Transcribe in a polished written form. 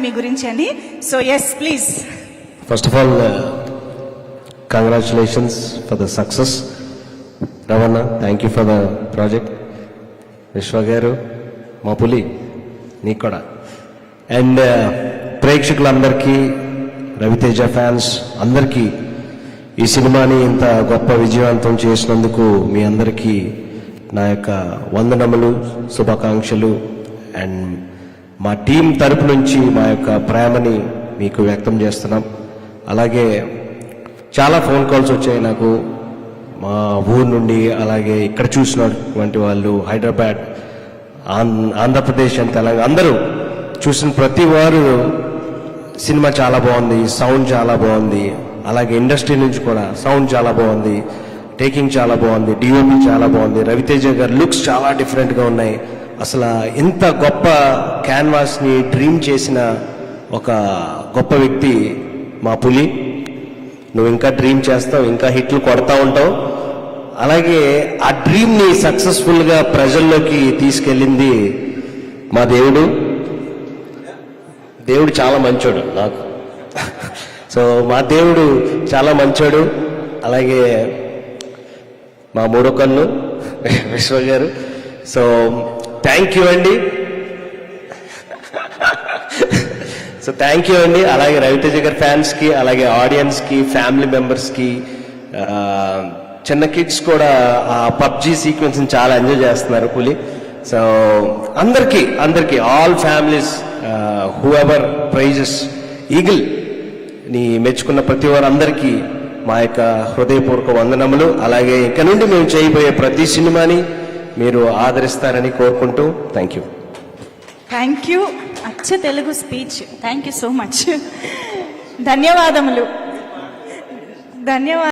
మీ గురించి అని. So yes please. First of all congratulations for the success. Ravana, thank you for the project. Vishwa garu, మా పులి, నీకు కూడా. అండ్ ప్రేక్షకులందరికీ, రవితేజ ఫ్యాన్స్ అందరికీ ఈ సినిమాని ఇంత గొప్ప విజయవంతం చేసినందుకు మీ అందరికీ నా యొక్క వందనములు, శుభాకాంక్షలు. అండ్ మా టీం తరపు నుంచి మా యొక్క ప్రేమని మీకు వ్యక్తం చేస్తున్నాం. అలాగే చాలా ఫోన్ కాల్స్ వచ్చాయి నాకు మా ఊరు నుండి, అలాగే ఇక్కడ చూసినటువంటి వాళ్ళు, హైదరాబాద్, ఆంధ్రప్రదేశ్ అండ్ తెలంగాణ, అందరూ చూసిన ప్రతి వారు సినిమా చాలా బాగుంది, సౌండ్ చాలా బాగుంది, అలాగే ఇండస్ట్రీ నుంచి కూడా సౌండ్ చాలా బాగుంది, టేకింగ్ చాలా బాగుంది, డిఓపి చాలా బాగుంది, రవితేజ గారి లుక్స్ చాలా డిఫరెంట్గా ఉన్నాయి. అసలు ఇంత గొప్ప క్యాన్వాస్ని డ్రీమ్ చేసిన ఒక గొప్ప వ్యక్తి మా పులి. నువ్వు ఇంకా డ్రీమ్ చేస్తావు, ఇంకా హిట్లు కొడతా ఉంటావు. అలాగే ఆ డ్రీమ్ని సక్సెస్ఫుల్గా ప్రజల్లోకి తీసుకెళ్ళింది మా దేవుడు. దేవుడు చాలా మంచోడు నాకు. సో మా దేవుడు చాలా మంచోడు. అలాగే మా మూడో కన్ను విశ్వ గారు. సో థ్యాంక్ యూ అండి. సో థ్యాంక్ యూ అండి. అలాగే రవితేజ గారి ఫ్యాన్స్కి, అలాగే ఆడియన్స్కి, ఫ్యామిలీ మెంబర్స్కి, చిన్న కిడ్స్ కూడా ఆ పబ్జీ సీక్వెన్స్ని చాలా ఎంజాయ్ చేస్తున్నారు పులి. సో అందరికీ all families, whoever praises eagle ని మెచ్చుకున్న ప్రతి వారందరికీ మా యొక్క హృదయపూర్వక వందనములు. అలాగే ఇక నుండి మేము చేయబోయే ప్రతి సినిమాని మీరు ఆదరిస్తారని కోరుకుంటూ థ్యాంక్ యూ. Thank you. అచ్చ Telugu speech. Thank you so much. ధన్యవాదములు.